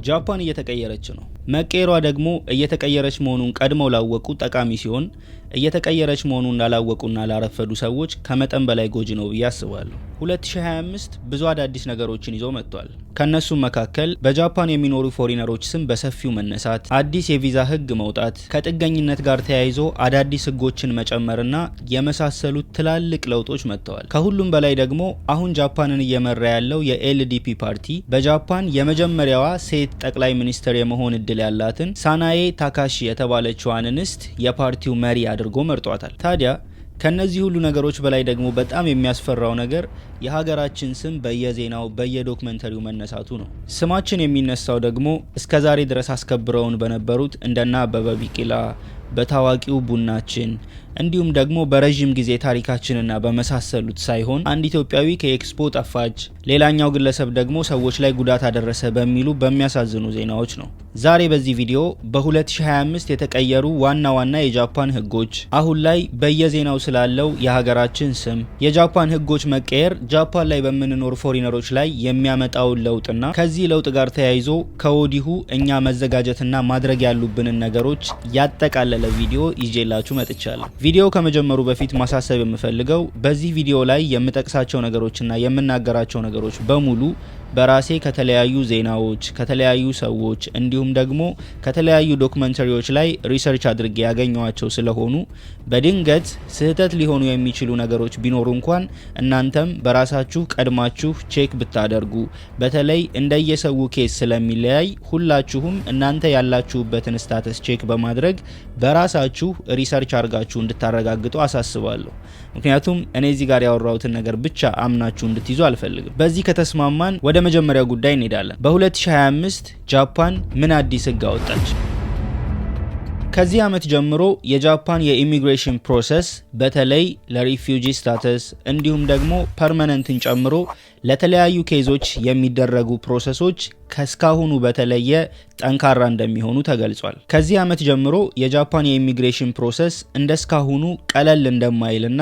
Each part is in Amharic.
ጃፓን እየተቀየረች ነው። መቀየሯ ደግሞ እየተቀየረች መሆኑን ቀድመው ላወቁ ጠቃሚ ሲሆን እየተቀየረች መሆኑን ላላወቁና ላረፈዱ ሰዎች ከመጠን በላይ ጎጂ ነው ብዬ አስባለሁ። 2025 ብዙ አዳዲስ ነገሮችን ይዞ መጥቷል። ከነሱም መካከል በጃፓን የሚኖሩ ፎሪነሮች ስም በሰፊው መነሳት፣ አዲስ የቪዛ ህግ መውጣት፣ ከጥገኝነት ጋር ተያይዞ አዳዲስ ህጎችን መጨመርና የመሳሰሉት ትላልቅ ለውጦች መጥተዋል። ከሁሉም በላይ ደግሞ አሁን ጃፓንን እየመራ ያለው የኤልዲፒ ፓርቲ በጃፓን የመጀመሪያዋ ሴት ጠቅላይ ሚኒስትር የመሆን እድል ያላትን ሳናኤ ታካሺ የተባለችዋን እንስት የፓርቲው መሪ አድርጎ መርጧታል። ታዲያ ከነዚህ ሁሉ ነገሮች በላይ ደግሞ በጣም የሚያስፈራው ነገር የሀገራችን ስም በየዜናው በየዶክመንተሪው መነሳቱ ነው። ስማችን የሚነሳው ደግሞ እስከዛሬ ድረስ አስከብረውን በነበሩት እንደና አበበ ቢቂላ፣ በታዋቂው ቡናችን እንዲሁም ደግሞ በረጅም ጊዜ ታሪካችንና በመሳሰሉት ሳይሆን አንድ ኢትዮጵያዊ ከኤክስፖ ጠፋች፣ ሌላኛው ግለሰብ ደግሞ ሰዎች ላይ ጉዳት አደረሰ በሚሉ በሚያሳዝኑ ዜናዎች ነው። ዛሬ በዚህ ቪዲዮ በ2025 የተቀየሩ ዋና ዋና የጃፓን ህጎች፣ አሁን ላይ በየዜናው ስላለው የሀገራችን ስም፣ የጃፓን ህጎች መቀየር ጃፓን ላይ በምንኖር ፎሪነሮች ላይ የሚያመጣውን ለውጥና ከዚህ ለውጥ ጋር ተያይዞ ከወዲሁ እኛ መዘጋጀትና ማድረግ ያሉብንን ነገሮች ያጠቃለለ ቪዲዮ ይዤላችሁ መጥቻለሁ። ቪዲዮ ከመጀመሩ በፊት ማሳሰብ የምፈልገው በዚህ ቪዲዮ ላይ የምጠቅሳቸው ነገሮችና የምናገራቸው ነገሮች በሙሉ በራሴ ከተለያዩ ዜናዎች፣ ከተለያዩ ሰዎች እንዲሁም ደግሞ ከተለያዩ ዶክመንተሪዎች ላይ ሪሰርች አድርጌ ያገኘዋቸው ስለሆኑ በድንገት ስህተት ሊሆኑ የሚችሉ ነገሮች ቢኖሩ እንኳን እናንተም በራሳችሁ ቀድማችሁ ቼክ ብታደርጉ፣ በተለይ እንደየሰው ኬስ ስለሚለያይ ሁላችሁም እናንተ ያላችሁበትን ስታተስ ቼክ በማድረግ በራሳችሁ ሪሰርች አድርጋችሁ እንድታረጋግጡ አሳስባለሁ። ምክንያቱም እኔ እዚህ ጋር ያወራሁትን ነገር ብቻ አምናችሁ እንድትይዙ አልፈልግም። በዚህ ከተስማማን ወደ መጀመሪያው ጉዳይ እንሄዳለን። በ2025 ጃፓን ምን አዲስ ህግ አወጣች? ከዚህ ዓመት ጀምሮ የጃፓን የኢሚግሬሽን ፕሮሰስ በተለይ ለሪፊውጂ ስታተስ እንዲሁም ደግሞ ፐርማነንትን ጨምሮ ለተለያዩ ኬዞች የሚደረጉ ፕሮሰሶች ከስካሁኑ በተለየ ጠንካራ እንደሚሆኑ ተገልጿል። ከዚህ ዓመት ጀምሮ የጃፓን የኢሚግሬሽን ፕሮሰስ እንደስካሁኑ ቀለል እንደማይልና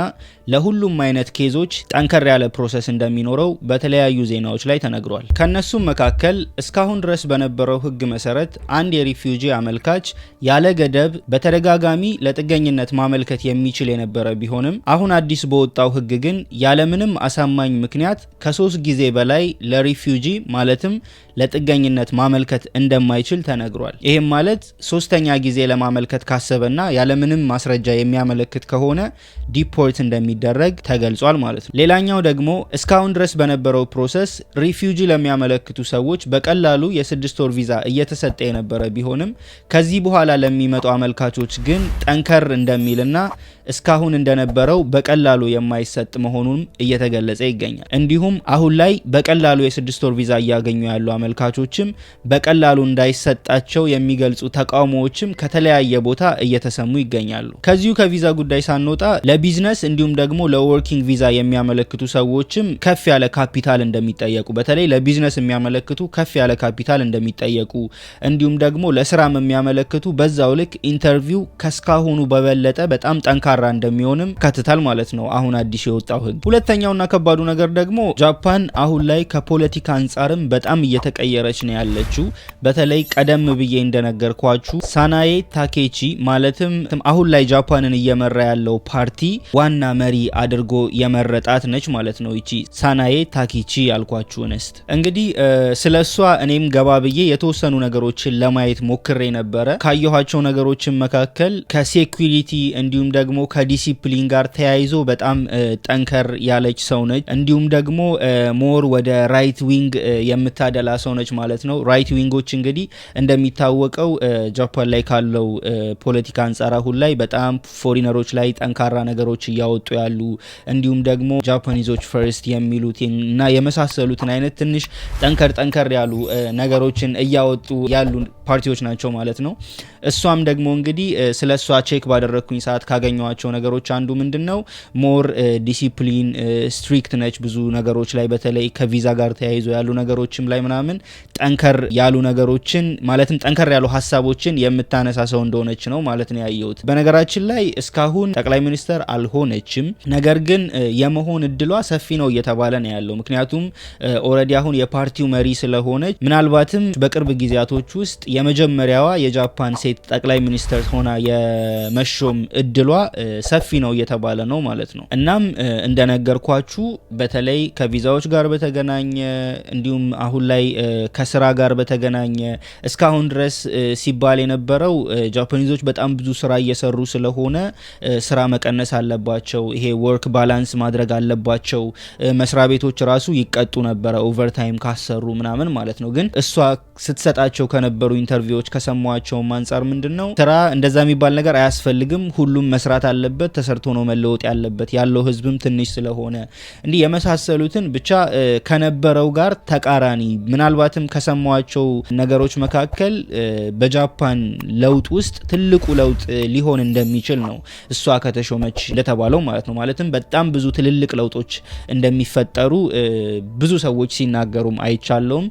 ለሁሉም አይነት ኬዞች ጠንከር ያለ ፕሮሰስ እንደሚኖረው በተለያዩ ዜናዎች ላይ ተነግሯል። ከነሱም መካከል እስካሁን ድረስ በነበረው ህግ መሰረት አንድ የሪፊውጂ አመልካች ያለ ገደብ በተደጋጋሚ ለጥገኝነት ማመልከት የሚችል የነበረ ቢሆንም አሁን አዲስ በወጣው ህግ ግን ያለምንም አሳማኝ ምክንያት ከ3 ጊዜ በላይ ለሪፊውጂ ማለትም ለጥገኝነት ማመልከት እንደማይችል ተነግሯል። ይህም ማለት ሶስተኛ ጊዜ ለማመልከት ካሰበና ያለምንም ማስረጃ የሚያመለክት ከሆነ ዲፖርት እንደሚደረግ ተገልጿል ማለት ነው። ሌላኛው ደግሞ እስካሁን ድረስ በነበረው ፕሮሰስ ሪፊውጂ ለሚያመለክቱ ሰዎች በቀላሉ የ6 ወር ቪዛ እየተሰጠ የነበረ ቢሆንም ከዚህ በኋላ ለሚመጡ አመልካቾች ግን ጠንከር እንደሚልና እስካሁን እንደነበረው በቀላሉ የማይሰጥ መሆኑን እየተገለጸ ይገኛል። እንዲሁም አሁን ላይ በቀላሉ የ6 ወር ቪዛ እያገኙ ያሉ አመልካቾችም በቀላሉ እንዳይሰጣቸው የሚገልጹ ተቃውሞዎችም ከተለያየ ቦታ እየተሰሙ ይገኛሉ። ከዚሁ ከቪዛ ጉዳይ ሳንወጣ ለቢዝነስ እንዲሁም ደግሞ ለወርኪንግ ቪዛ የሚያመለክቱ ሰዎችም ከፍ ያለ ካፒታል እንደሚጠየቁ፣ በተለይ ለቢዝነስ የሚያመለክቱ ከፍ ያለ ካፒታል እንደሚጠየቁ እንዲሁም ደግሞ ለስራም የሚያመለክቱ በዛው ልክ ኢንተርቪው ከስካሁኑ በበለጠ በጣም ጠንካራ እንደሚሆንም ከትታል ማለት ነው አሁን አዲስ የወጣው ህግ። ሁለተኛውና ከባዱ ነገር ደግሞ ጃፓን አሁን ላይ ከፖለቲካ አንጻርም በጣም እየተቀየረች ነው ያለችው። በተለይ ቀደም ብዬ እንደነገርኳችሁ ሳናኤ ታኬቺ ማለትም አሁን ላይ ጃፓንን እየመራ ያለው ፓርቲ ዋና መሪ አድርጎ የመረጣት ነች ማለት ነው። ይቺ ሳናኤ ታኬቺ ያልኳችሁ እንስት እንግዲህ ስለሷ እኔም ገባ ብዬ የተወሰኑ ነገሮችን ለማየት ሞክሬ ነበረ። ካየኋቸው ነገሮችን መካከል ከሴኩሪቲ እንዲሁም ደግሞ ከዲሲፕሊን ጋር ተያይዞ በጣም ጠንከር ያለች ሰው ነች። እንዲሁም ደግሞ ሞር ወደ ራይት ዊንግ የምታደላ ሰው ነች ማለት ነው። ራይት ዊንጎች እንግዲህ እንደሚታወቀው ጃፓን ላይ ካለው ፖለቲካ አንጻር አሁን ላይ በጣም ፎሪነሮች ላይ ጠንካራ ነገሮች እያወጡ ያሉ እንዲሁም ደግሞ ጃፓኒዞች ፈርስት የሚሉት እና የመሳሰሉትን አይነት ትንሽ ጠንከር ያሉ ነገሮችን እያወጡ ያሉ ፓርቲዎች ናቸው ማለት ነው። እሷም ደግሞ እንግዲህ ስለሷ ቼክ ባደረኩኝ ሰዓት ካገኘዋቸው ነገሮች አንዱ ምንድነው ሞር ዲሲፕሊን ስትሪክት ነች ብዙ ነገሮች ላይ በተለይ ከቪዛ ጋር ተያይዞ ያሉ ነገሮችም ላይ ምናምን ጠንከር ያሉ ነገሮችን ማለትም ጠንከር ያሉ ሀሳቦችን የምታነሳ ሰው እንደሆነች ነው ማለት ነው ያየሁት። በነገራችን ላይ እስካሁን ጠቅላይ ሚኒስተር አልሆነችም፣ ነገር ግን የመሆን እድሏ ሰፊ ነው እየተባለ ነው ያለው። ምክንያቱም ኦልሬዲ አሁን የፓርቲው መሪ ስለሆነች ምናልባትም በቅርብ ጊዜያቶች ውስጥ የመጀመሪያዋ የጃፓን ሴት ጠቅላይ ሚኒስተር ሆና የመሾም እድሏ ሰፊ ነው እየተባለ ነው ማለት ነው። እናም እንደነገርኳችሁ በተለይ ከቪዛዎች ጋር በተገናኘ እንዲሁም አሁን ላይ ከስራ ጋር በተገናኘ እስካሁን ድረስ ሲባል የነበረው ጃፓኒዞች በጣም ብዙ ስራ እየሰሩ ስለሆነ ስራ መቀነስ አለባቸው፣ ይሄ ወርክ ባላንስ ማድረግ አለባቸው፣ መስሪያ ቤቶች ራሱ ይቀጡ ነበረ ኦቨርታይም ካሰሩ ምናምን ማለት ነው። ግን እሷ ስትሰጣቸው ከነበሩ ኢንተርቪዎች ከሰሟቸው አንጻር ምንድነው ስራ እንደዛ የሚባል ነገር አያስፈልግም፣ ሁሉም መስራት አለበት፣ ተሰርቶ ነው መለወጥ ያለበት፣ ያለው ህዝብም ትንሽ ስለሆነ እንዲህ የመሳሰሉትን ብቻ ከነበረው ጋር ተቃራኒ ምናልባትም ከሰሟቸው ነገሮች መካከል በጃፓን ለውጥ ውስጥ ትልቁ ለውጥ ሊሆን እንደሚችል ነው እሷ ከተሾመች እንደተባለው ማለት ነው። ማለትም በጣም ብዙ ትልልቅ ለውጦች እንደሚፈጠሩ ብዙ ሰዎች ሲናገሩም አይቻለውም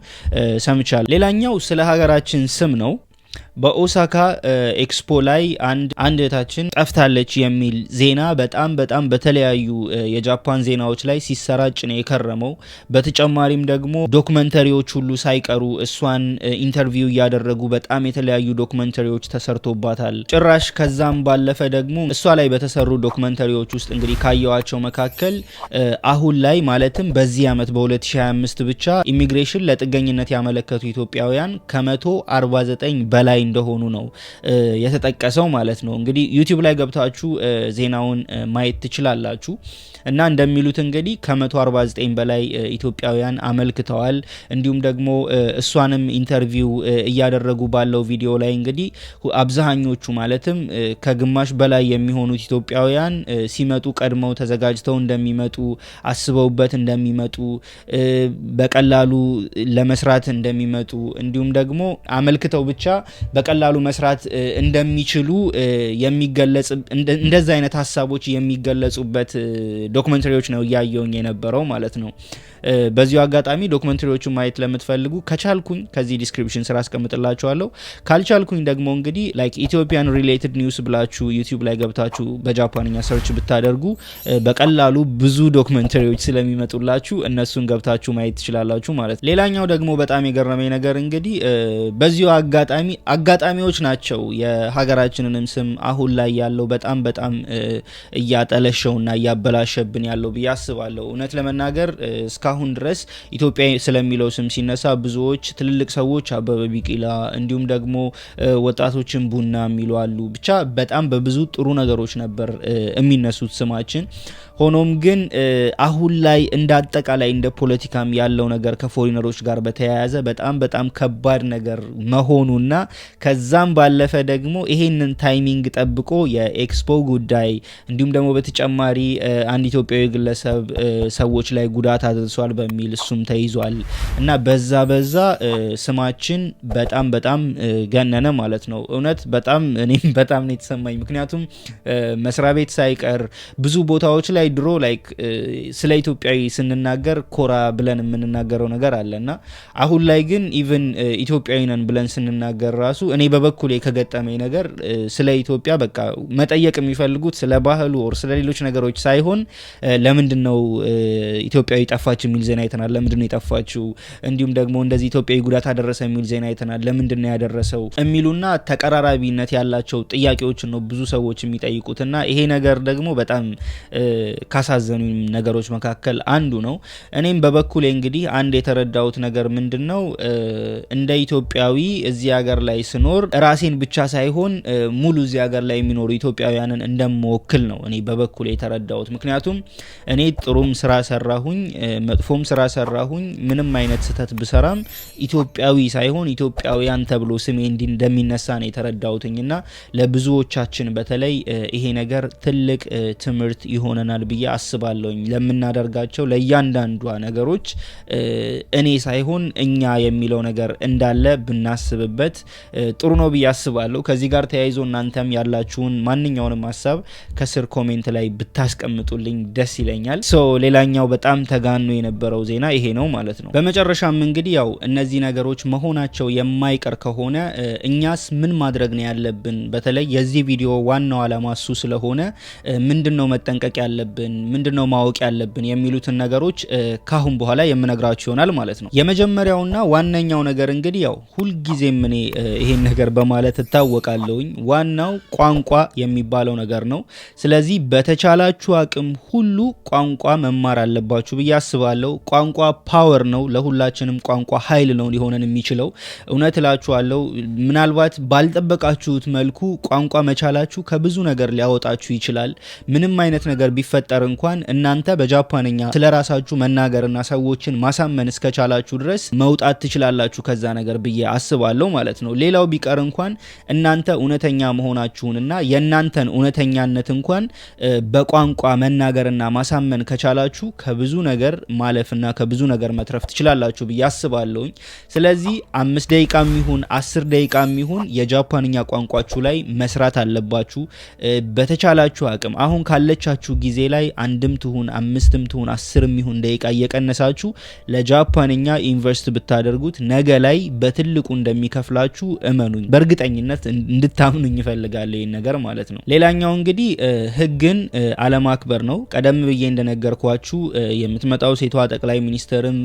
ሰምቻለሁ። ሌላኛው ስለ ሀገራችን ስም ነው። በኦሳካ ኤክስፖ ላይ አንድ እህታችን ጠፍታለች የሚል ዜና በጣም በተለያዩ የጃፓን ዜናዎች ላይ ሲሰራጭ ነው የከረመው። በተጨማሪም ደግሞ ዶክመንተሪዎች ሁሉ ሳይቀሩ እሷን ኢንተርቪው እያደረጉ በጣም የተለያዩ ዶክመንተሪዎች ተሰርቶባታል። ጭራሽ ከዛም ባለፈ ደግሞ እሷ ላይ በተሰሩ ዶክመንተሪዎች ውስጥ እንግዲህ ካየዋቸው መካከል አሁን ላይ ማለትም በዚህ ዓመት በ2025 ብቻ ኢሚግሬሽን ለጥገኝነት ያመለከቱ ኢትዮጵያውያን ከ149 በላይ እንደሆኑ ነው የተጠቀሰው ማለት ነው። እንግዲህ ዩቲዩብ ላይ ገብታችሁ ዜናውን ማየት ትችላላችሁ። እና እንደሚሉት እንግዲህ ከ149 በላይ ኢትዮጵያውያን አመልክተዋል። እንዲሁም ደግሞ እሷንም ኢንተርቪው እያደረጉ ባለው ቪዲዮ ላይ እንግዲህ አብዛኞቹ ማለትም ከግማሽ በላይ የሚሆኑት ኢትዮጵያውያን ሲመጡ ቀድመው ተዘጋጅተው እንደሚመጡ አስበውበት እንደሚመጡ በቀላሉ ለመስራት እንደሚመጡ እንዲሁም ደግሞ አመልክተው ብቻ በቀላሉ መስራት እንደሚችሉ የሚገለጽ እንደዛ አይነት ሀሳቦች የሚገለጹበት ዶክመንተሪዎች ነው እያየውኝ የነበረው ማለት ነው። በዚሁ አጋጣሚ ዶክመንተሪዎቹን ማየት ለምትፈልጉ ከቻልኩኝ ከዚህ ዲስክሪፕሽን ስራ አስቀምጥላችኋለሁ። ካልቻልኩኝ ደግሞ እንግዲህ ላይክ ኢትዮጵያን ሪሌትድ ኒውስ ብላችሁ ዩቲዩብ ላይ ገብታችሁ በጃፓንኛ ሰርች ብታደርጉ በቀላሉ ብዙ ዶክመንተሪዎች ስለሚመጡላችሁ እነሱን ገብታችሁ ማየት ትችላላችሁ ማለት ነው። ሌላኛው ደግሞ በጣም የገረመኝ ነገር እንግዲህ በዚሁ አጋጣሚዎች ናቸው የሀገራችንንም ስም አሁን ላይ ያለው በጣም እያጠለሸውና እያበላሸብን ያለው ብዬ አስባለሁ። እውነት ለመናገር እስካሁን ድረስ ኢትዮጵያ ስለሚለው ስም ሲነሳ ብዙዎች ትልልቅ ሰዎች አበበ ቢቂላ እንዲሁም ደግሞ ወጣቶችን ቡና የሚሉ አሉ። ብቻ በጣም በብዙ ጥሩ ነገሮች ነበር የሚነሱት ስማችን። ሆኖም ግን አሁን ላይ እንደ አጠቃላይ እንደ ፖለቲካም ያለው ነገር ከፎሪነሮች ጋር በተያያዘ በጣም ከባድ ነገር መሆኑና ከዛም ባለፈ ደግሞ ይሄንን ታይሚንግ ጠብቆ የኤክስፖ ጉዳይ እንዲሁም ደግሞ በተጨማሪ አንድ ኢትዮጵያዊ ግለሰብ ሰዎች ላይ ጉዳት አድርሷል በሚል እሱም ተይዟል እና በዛ ስማችን በጣም ገነነ ማለት ነው። እውነት እኔም በጣም ነው የተሰማኝ። ምክንያቱም መስሪያ ቤት ሳይቀር ብዙ ቦታዎች ላይ ድሮ ላይክ ስለ ኢትዮጵያዊ ስንናገር ኮራ ብለን የምንናገረው ነገር አለና አሁን ላይ ግን ኢቭን ኢትዮጵያዊ ነን ብለን ስንናገር ራሱ እኔ በበኩሌ ከገጠመኝ ነገር ስለ ኢትዮጵያ በቃ መጠየቅ የሚፈልጉት ስለ ባህሉ ወር ስለ ሌሎች ነገሮች ሳይሆን ለምንድነው ኢትዮጵያዊ ጠፋች የሚል ዜና አይተናል፣ ለምንድነው የጠፋችው፣ እንዲሁም ደግሞ እንደዚህ ኢትዮጵያዊ ጉዳት አደረሰ የሚል ዜና አይተናል፣ ለምንድነው ያደረሰው የሚሉና ተቀራራቢነት ያላቸው ጥያቄዎችን ነው ብዙ ሰዎች የሚጠይቁትና ይሄ ነገር ደግሞ በጣም ካሳዘኑኝ ነገሮች መካከል አንዱ ነው። እኔም በበኩሌ እንግዲህ አንድ የተረዳሁት ነገር ምንድነው እንደ ኢትዮጵያዊ እዚህ ሀገር ላይ ስኖር ራሴን ብቻ ሳይሆን ሙሉ እዚህ ሀገር ላይ የሚኖሩ ኢትዮጵያውያንን እንደምወክል ነው እኔ በበኩሌ የተረዳሁት። ምክንያቱም እኔ ጥሩም ስራ ሰራሁኝ መጥፎም ስራ ሰራሁኝ ምንም አይነት ስህተት ብሰራም ኢትዮጵያዊ ሳይሆን ኢትዮጵያውያን ተብሎ ስሜ እንደሚነሳ ነው የተረዳሁትኝና ለብዙዎቻችን በተለይ ይሄ ነገር ትልቅ ትምህርት ይሆነናል ብዬ አስባለሁኝ። ለምናደርጋቸው ለእያንዳንዷ ነገሮች እኔ ሳይሆን እኛ የሚለው ነገር እንዳለ ብናስብበት ጥሩ ነው ብዬ አስባለሁ። ከዚህ ጋር ተያይዞ እናንተም ያላችሁን ማንኛውንም ሀሳብ ከስር ኮሜንት ላይ ብታስቀምጡልኝ ደስ ይለኛል። ሌላኛው በጣም ተጋኖ የነበረው ዜና ይሄ ነው ማለት ነው። በመጨረሻም እንግዲህ ያው እነዚህ ነገሮች መሆናቸው የማይቀር ከሆነ እኛስ ምን ማድረግ ነው ያለብን? በተለይ የዚህ ቪዲዮ ዋናው ዓላማ እሱ ስለሆነ ምንድነው መጠንቀቅ ያለብን፣ ምንድነው ማወቅ ያለብን የሚሉትን ነገሮች ካሁን በኋላ የምነግራችሁ ይሆናል ማለት ነው። የመጀመሪያውና ዋነኛው ነገር እንግዲህ ያው ሁልጊዜም እኔ ይሄን ነገር በማለት እታወቃለሁኝ፣ ዋናው ቋንቋ የሚባለው ነገር ነው። ስለዚህ በተቻላችሁ አቅም ሁሉ ቋንቋ መማር አለባችሁ ብዬ አስባለሁ። ቋንቋ ፓወር ነው፣ ለሁላችንም ቋንቋ ኃይል ነው ሊሆነን የሚችለው። እውነት እላችኋለሁ፣ ምናልባት ባልጠበቃችሁት መልኩ ቋንቋ መቻላችሁ ከብዙ ነገር ሊያወጣችሁ ይችላል። ምንም አይነት ነገር ቢፈጠር እንኳን እናንተ በጃፓንኛ ስለራሳችሁ መናገርና ሰዎችን ማሳመን እስከቻላችሁ ድረስ መውጣት ትችላላችሁ ከዛ ነገር ብዬ አስባለሁ ማለት ነው። ሌላው ቢቀር እንኳን እናንተ እውነተኛ መሆናችሁንና የእናንተን እውነተኛነት እንኳን በቋንቋ መናገርና ማሳመን ከቻላችሁ ከብዙ ነገር ማለፍና ከብዙ ነገር መትረፍ ትችላላችሁ ብዬ አስባለሁኝ። ስለዚህ 5 ደቂቃም ይሁን 10 ደቂቃም ይሁን የጃፓንኛ ቋንቋችሁ ላይ መስራት አለባችሁ በተቻላችሁ አቅም። አሁን ካለቻችሁ ጊዜ ላይ 1ም ትሁን 5ም ትሁን 10ም ይሁን ደቂቃ እየቀነሳችሁ ለጃፓንኛ ኢንቨስት ብታደርጉት ነገ ላይ በትልቁ እንደሚከፍላችሁ እመኑኝ፣ በእርግጠኝነት እንድታምኑኝ ይፈልጋል ይሄን ነገር ማለት ነው። ሌላኛው እንግዲህ ህግን አለማክበር ነው። ቀደም ብዬ እንደነገርኳችሁ የምትመጣው ሴቷ ጠቅላይ ሚኒስትርም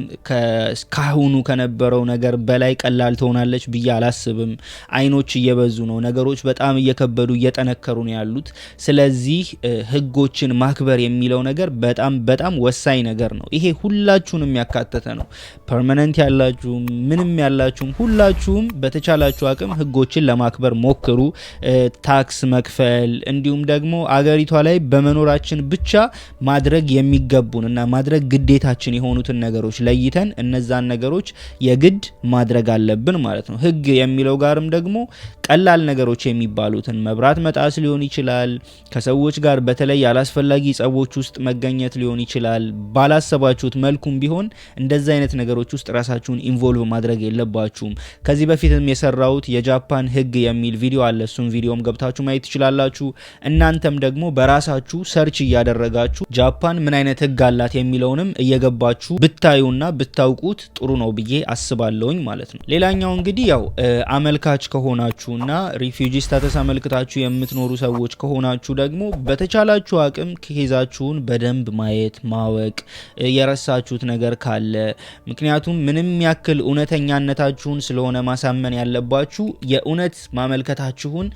ካሁኑ ከነበረው ነገር በላይ ቀላል ትሆናለች ብዬ አላስብም። አይኖች እየበዙ ነው፣ ነገሮች በጣም እየከበዱ እየጠነከሩ ነው ያሉት። ስለዚህ ህጎችን ማክበር የሚለው ነገር በጣም በጣም ወሳኝ ነገር ነው። ይሄ ሁላችሁንም ያካተተ ነው። ፐርማነንት ያላችሁ ምንም ያላችሁም ሁላችሁም በተቻላችሁ አቅም ህጎችን ለማክበር ሞክሩ። ታክስ መክፈል እንዲሁም ደግሞ አገሪቷ ላይ በመኖራችን ብቻ ማድረግ የሚገቡን እና ማድረግ ግዴታችን የሆኑትን ነገሮች ለይተን እነዛን ነገሮች የግድ ማድረግ አለብን ማለት ነው። ህግ የሚለው ጋርም ደግሞ ቀላል ነገሮች የሚባሉትን መብራት መጣስ ሊሆን ይችላል፣ ከሰዎች ጋር በተለይ ያላስፈላጊ ጸቦች ውስጥ መገኘት ሊሆን ይችላል። ባላሰባችሁት መልኩም ቢሆን እንደዛ አይነት ነገሮች ውስጥ ራሳችሁን ኢንቮልቭ ማድረግ የለባችሁም። ከዚህ በፊትም የሰራሁት የጃፓን ህግ የሚል ቪዲዮ አለ። እሱም ቪዲዮም ገብታችሁ ማየት ትችላላችሁ። እናንተም ደግሞ በራሳችሁ ሰርች እያደረጋችሁ ጃፓን ምን አይነት ህግ አላት የሚለውንም እየገባችሁ ብታዩና ብታውቁት ጥሩ ነው ብዬ አስባለሁኝ ማለት ነው። ሌላኛው እንግዲህ ያው አመልካች ከሆናችሁና ሪፊውጂ ስታተስ አመልክታችሁ የምትኖሩ ሰዎች ከሆናችሁ ደግሞ በተቻላችሁ አቅም ኬዛችሁን በደንብ ማየት ማወቅ፣ የረሳችሁት ነገር ካለ ምክንያቱም ምንም ያክል እውነተኛነታችሁን ስለሆነ ማሳመን ያለባችሁ የእውነት ማመልከታችሁን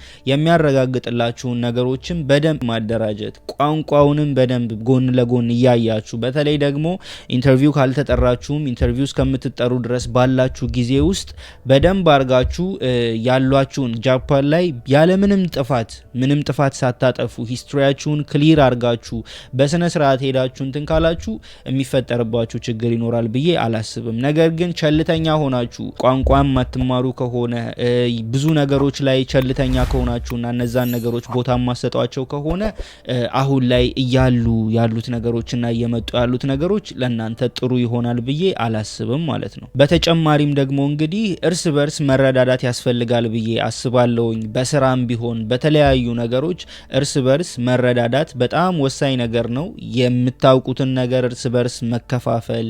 የሚያረጋግጥላችሁን ነገሮችን በደንብ ማደራጀት፣ ቋንቋውንም በደንብ ጎን ለጎን እያያችሁ በተለይ ደግሞ ኢንተርቪው ካልተጠራችሁም ኢንተርቪው እስከምትጠሩ ድረስ ባላችሁ ጊዜ ውስጥ በደንብ አርጋችሁ ያሏችሁን ጃፓን ላይ ያለምንም ጥፋት ምንም ጥፋት ሳታጠፉ ሂስትሪያችሁን ክሊር አርጋችሁ በስነ ስርዓት ሄዳችሁ እንትን ካላችሁ የሚፈጠርባችሁ ችግር ይኖራል ብዬ አላስብም። ነገር ግን ቸልተኛ ሆናችሁ ቋንቋም ማትማሩ ከሆነ ብዙ ነገሮች ላይ ቸልተኛ ከሆናችሁና እነዛን ነገሮች ቦታ ማሰጧቸው ከሆነ አሁን ላይ ያሉት ነገሮችና እየመጡ ያሉት ነገሮች ለእናንተ ጥሩ ይሆናል ብዬ አላስብም ማለት ነው። በተጨማሪም ደግሞ እንግዲህ እርስ በርስ መረዳዳት ያስፈልጋል ብዬ አስባለሁኝ። በስራም ቢሆን በተለያዩ ነገሮች እርስ በርስ መረዳዳት በጣም ወሳኝ ነገር ነው። የምታውቁትን ነገር እርስ በርስ መከፋፈል፣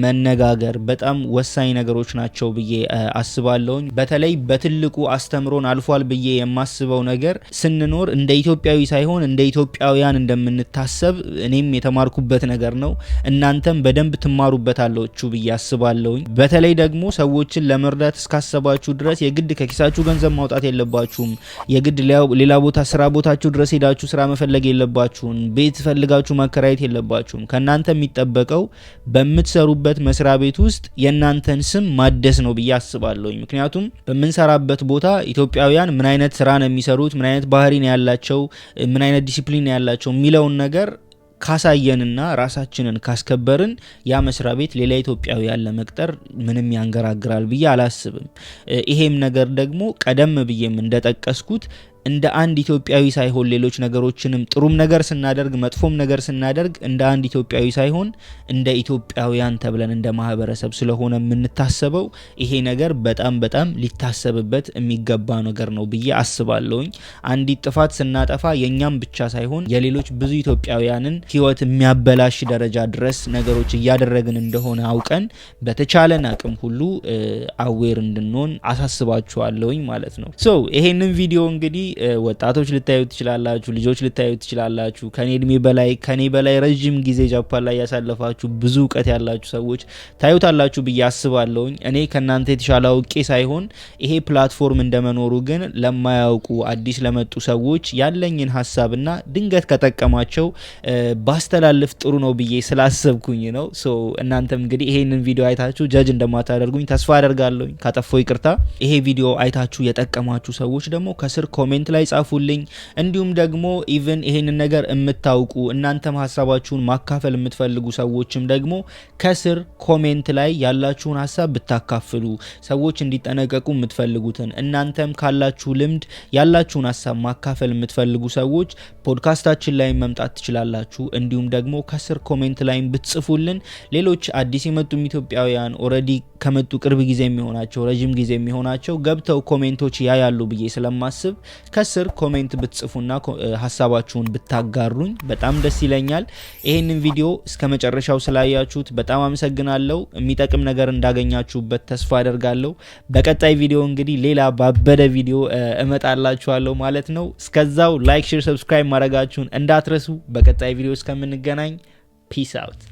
መነጋገር በጣም ወሳኝ ነገሮች ናቸው ብዬ አስባለሁኝ። በተለይ በትልቁ አስተምሮን አልፏል ብዬ የማስበው ነገር ስንኖር እንደ ኢትዮጵያዊ ሳይሆን እንደ ኢትዮጵያውያን እንደምንታሰብ እኔም የተማርኩበት ነገር ነው። እናንተም በደንብ ትማሩበታላችሁ ብዬ አስባለሁኝ። በተለይ ደግሞ ሰዎችን ለመርዳት እስካሰባችሁ ድረስ የግድ ከኪሳችሁ ገንዘብ ማውጣት የለባችሁም። የግድ ሌላ ቦታ ስራ ቦታችሁ ድረስ ሄዳችሁ ስራ መፈለግ የለባችሁም። ቤት ፈልጋችሁ ማከራየት የለባችሁም። ከናንተ የሚጠበቀው በምትሰሩበት መስሪያ ቤት ውስጥ የናንተን ስም ማደስ ነው ብዬ አስባለሁኝ። ምክንያቱም በምንሰራበት ቦታ ኢትዮጵያውያን ምን አይነት ስራ ነው የሚሰሩት፣ ምን አይነት ባህሪ ነው ያላቸው፣ ምን አይነት ዲሲፕሊን ነው ያላቸው የሚለውን ነገር ካሳየንና ራሳችንን ካስከበርን ያ መስሪያ ቤት ሌላ ኢትዮጵያውያን ለመቅጠር ምንም ያንገራግራል ብዬ አላስብም። ይሄም ነገር ደግሞ ቀደም ብዬም እንደጠቀስኩት እንደ አንድ ኢትዮጵያዊ ሳይሆን ሌሎች ነገሮችንም ጥሩም ነገር ስናደርግ መጥፎም ነገር ስናደርግ እንደ አንድ ኢትዮጵያዊ ሳይሆን እንደ ኢትዮጵያውያን ተብለን እንደ ማህበረሰብ ስለሆነ የምንታሰበው ይሄ ነገር በጣም በጣም ሊታሰብበት የሚገባ ነገር ነው ብዬ አስባለሁኝ። አንዲት ጥፋት ስናጠፋ የኛም ብቻ ሳይሆን የሌሎች ብዙ ኢትዮጵያውያንን ህይወት የሚያበላሽ ደረጃ ድረስ ነገሮች እያደረግን እንደሆነ አውቀን በተቻለን አቅም ሁሉ አዌር እንድንሆን አሳስባችኋለሁኝ ማለት ነው። ሶ ይሄንን ቪዲዮ እንግዲህ ወጣቶች ልታዩት ትችላላችሁ፣ ልጆች ልታዩት ትችላላችሁ። ከኔ በላይ ረጅም ጊዜ ጃፓን ላይ ያሳለፋችሁ ብዙ እውቀት ያላችሁ ሰዎች ታዩታላችሁ ብዬ አስባለሁኝ። እኔ ከናንተ የተሻለ አውቄ ሳይሆን ይሄ ፕላትፎርም እንደመኖሩ ግን ለማያውቁ አዲስ ለመጡ ሰዎች ያለኝን ሀሳብና ድንገት ከጠቀማቸው ባስተላልፍ ጥሩ ነው ብዬ ስላሰብኩኝ ነው። ሶ እናንተም እንግዲህ ይሄንን ቪዲዮ አይታችሁ ጀጅ እንደማታደርጉኝ ተስፋ አደርጋለሁ። ካጠፋው ይቅርታ። ይሄ ቪዲዮ አይታችሁ የጠቀማችሁ ሰዎች ደግሞ ከስር ኮሜንት ላይ ጻፉልኝ። እንዲሁም ደግሞ ኢቭን ይሄንን ነገር የምታውቁ እናንተም ሀሳባችሁን ማካፈል የምትፈልጉ ሰዎችም ደግሞ ከስር ኮሜንት ላይ ያላችሁን ሀሳብ ብታካፍሉ፣ ሰዎች እንዲጠነቀቁ የምትፈልጉትን እናንተም ካላችሁ ልምድ ያላችሁን ሀሳብ ማካፈል የምትፈልጉ ሰዎች ፖድካስታችን ላይ መምጣት ትችላላችሁ። እንዲሁም ደግሞ ከስር ኮሜንት ላይ ብትጽፉልን ሌሎች አዲስ የመጡ ኢትዮጵያውያን ኦሬዲ ከመጡ ቅርብ ጊዜ የሚሆናቸው ረጅም ጊዜ የሚሆናቸው ገብተው ኮሜንቶች ያያሉ ብዬ ስለማስብ ከስር ኮሜንት ብትጽፉና ሀሳባችሁን ብታጋሩኝ በጣም ደስ ይለኛል። ይሄንን ቪዲዮ እስከ መጨረሻው ስላያችሁት በጣም አመሰግናለሁ። የሚጠቅም ነገር እንዳገኛችሁበት ተስፋ አደርጋለሁ። በቀጣይ ቪዲዮ እንግዲህ ሌላ ባበደ ቪዲዮ እመጣላችኋለሁ ማለት ነው። እስከዛው ላይክ፣ ሼር፣ ሰብስክራይብ ማድረጋችሁን እንዳትረሱ። በቀጣይ ቪዲዮ እስከምንገናኝ ፒስ አውት።